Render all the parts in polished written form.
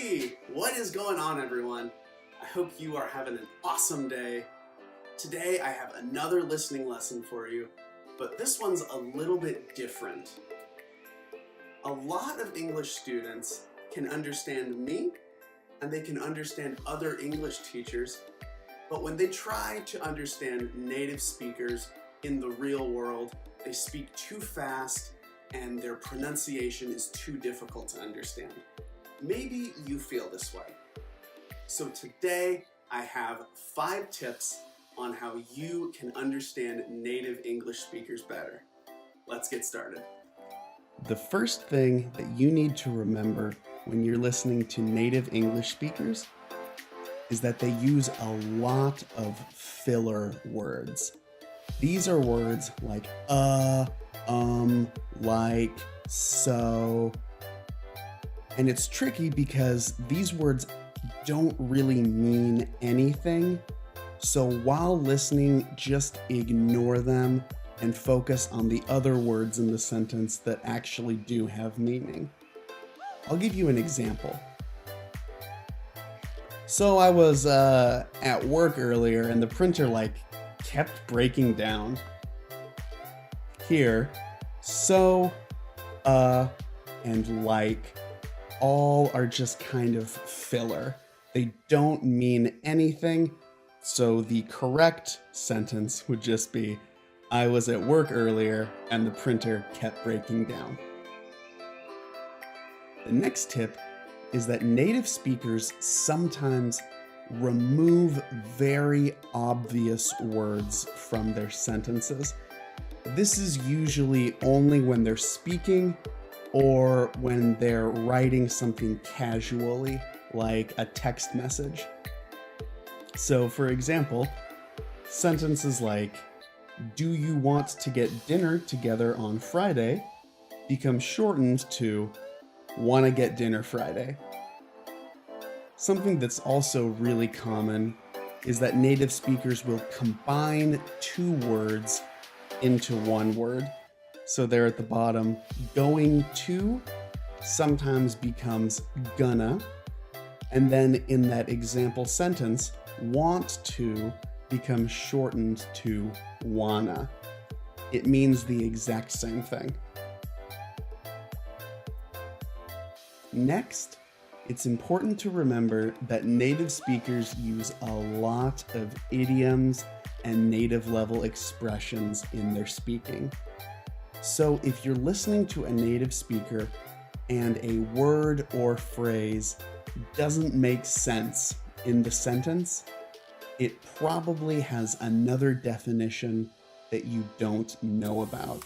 Hey, what is going on, everyone? I hope you are having an awesome day. Today I have another listening lesson for you, but this one's a little bit different. A lot of English students can understand me and they can understand other English teachers, but when they try to understand native speakers in the real world, they speak too fast and their pronunciation is too difficult to understand. Maybe you feel this way. So today I have 5 tips on how you can understand native English speakers better. Let's get started. The first thing that you need to remember when you're listening to native English speakers is that they use a lot of filler words. These are words like like, so, and it's tricky because these words don't really mean anything. So while listening, just ignore them and focus on the other words in the sentence that actually do have meaning. I'll give you an example. So I was at work earlier and the printer kept breaking down. Here, so, and like, all are just kind of filler. They don't mean anything, so the correct sentence would just be, I was at work earlier and the printer kept breaking down. The next tip is that native speakers sometimes remove very obvious words from their sentences. This is usually only when they're speaking or when they're writing something casually, like a text message. So, for example, sentences like, do you want to get dinner together on Friday become shortened to, wanna get dinner Friday. Something that's also really common is that native speakers will combine 2 words into one word. So there at the bottom, going to sometimes becomes gonna, and then in that example sentence, want to becomes shortened to wanna. It means the exact same thing. Next, it's important to remember that native speakers use a lot of idioms and native level expressions in their speaking. So if you're listening to a native speaker and a word or phrase doesn't make sense in the sentence, it probably has another definition that you don't know about.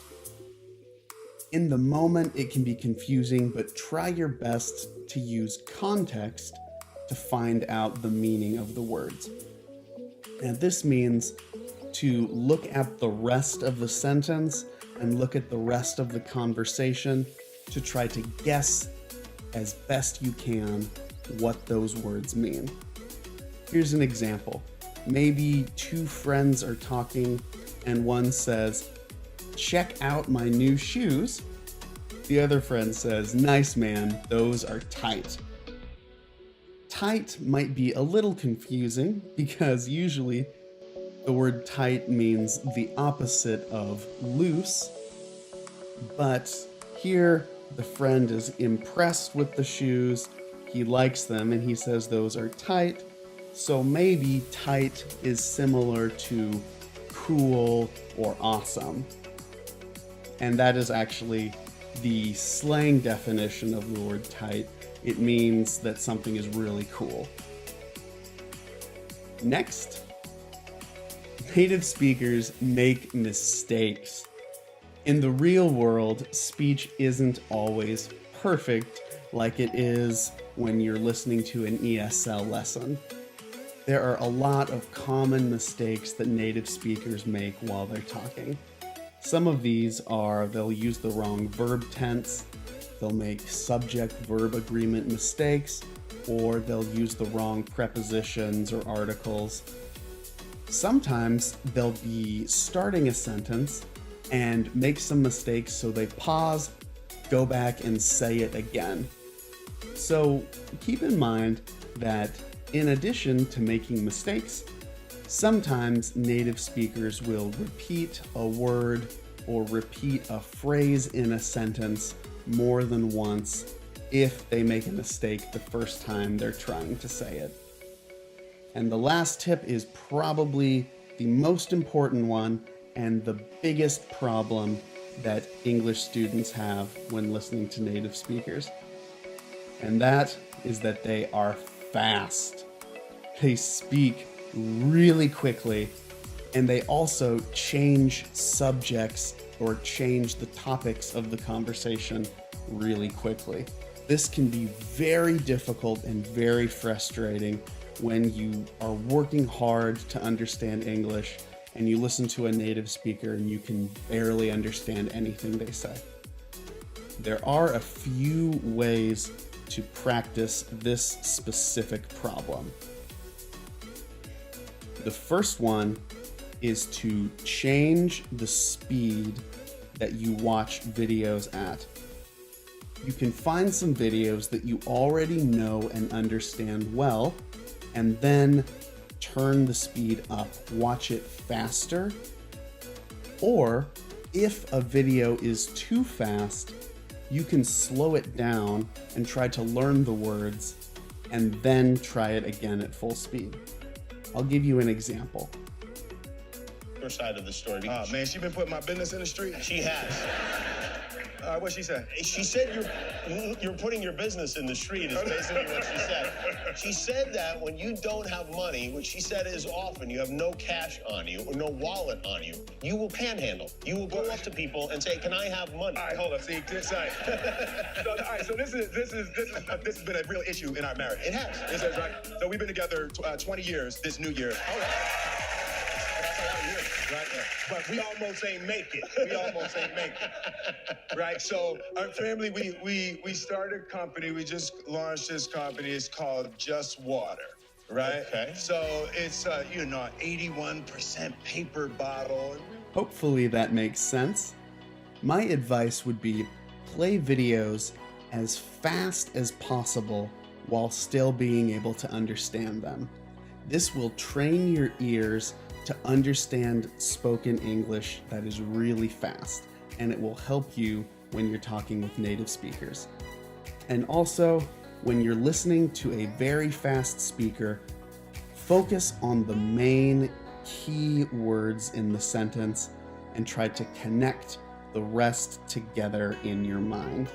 In the moment, it can be confusing, but try your best to use context to find out the meaning of the words. And this means to look at the rest of the sentence and look at the rest of the conversation to try to guess as best you can what those words mean. Here's an example. Maybe 2 friends are talking and one says, check out my new shoes. The other friend says, nice man, those are tight. Tight might be a little confusing because usually the word tight means the opposite of loose, but here the friend is impressed with the shoes, he likes them, and he says those are tight, so maybe tight is similar to cool or awesome. And that is actually the slang definition of the word tight. It means that something is really cool. Next, native speakers make mistakes. In the real world, speech isn't always perfect like it is when you're listening to an ESL lesson. There are a lot of common mistakes that native speakers make while they're talking. Some of these are they'll use the wrong verb tense, they'll make subject-verb agreement mistakes, or they'll use the wrong prepositions or articles. Sometimes they'll be starting a sentence and make some mistakes, so they pause, go back and say it again. So keep in mind that in addition to making mistakes, sometimes native speakers will repeat a word or repeat a phrase in a sentence more than once if they make a mistake the first time they're trying to say it. And the last tip is probably the most important one and the biggest problem that English students have when listening to native speakers. And that is that they are fast. They speak really quickly, and they also change subjects or change the topics of the conversation really quickly. This can be very difficult and very frustrating when you are working hard to understand English and you listen to a native speaker and you can barely understand anything they say. There are a few ways to practice this specific problem. The first one is to change the speed that you watch videos at. You can find some videos that you already know and understand well, and then turn the speed up, watch it faster. Or if a video is too fast, you can slow it down and try to learn the words and then try it again at full speed. I'll give you an example. Her side of the story. Oh man, she been putting my business in the street. She has. What'd she say? She said you're putting your business in the street is basically what she said. She said that when you don't have money, which she said is often, you have no cash on you or no wallet on you, you will panhandle. You will go up to people and say, "Can I have money?" All right, hold up. See, this side. So, all right, so this has been a real issue in our marriage. It has. This is right. So we've been together 20 years this new year. All right. That's a lot of years. Right? But we almost ain't make it. We almost ain't make it. Right? So our family, we started a company. We just launched this company. It's called Just Water. Right? Okay. So it's 81% paper bottle. Hopefully that makes sense. My advice would be play videos as fast as possible while still being able to understand them. This will train your ears to understand spoken English that is really fast, and it will help you when you're talking with native speakers. And also, when you're listening to a very fast speaker, focus on the main key words in the sentence and try to connect the rest together in your mind.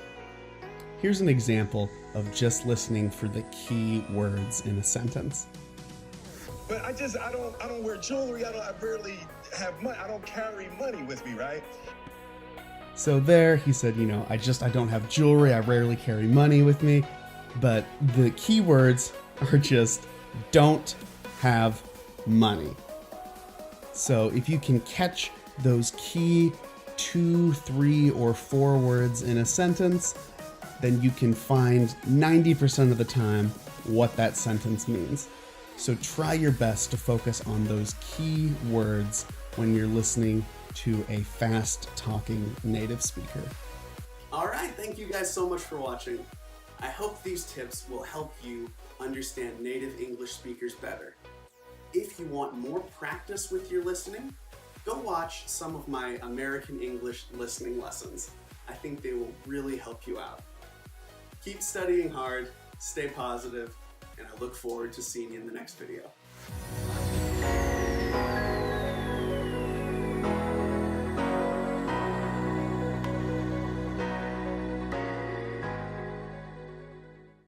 Here's an example of just listening for the key words in a sentence. But I don't wear jewelry. I rarely have money. I don't carry money with me, right? So there he said, I don't have jewelry. I rarely carry money with me. But the key words are just don't have money. So if you can catch those key 2, 3, or 4 words in a sentence, then you can find 90% of the time what that sentence means. So try your best to focus on those key words when you're listening to a fast-talking native speaker. All right, thank you guys so much for watching. I hope these tips will help you understand native English speakers better. If you want more practice with your listening, go watch some of my American English listening lessons. I think they will really help you out. Keep studying hard, stay positive, and I look forward to seeing you in the next video.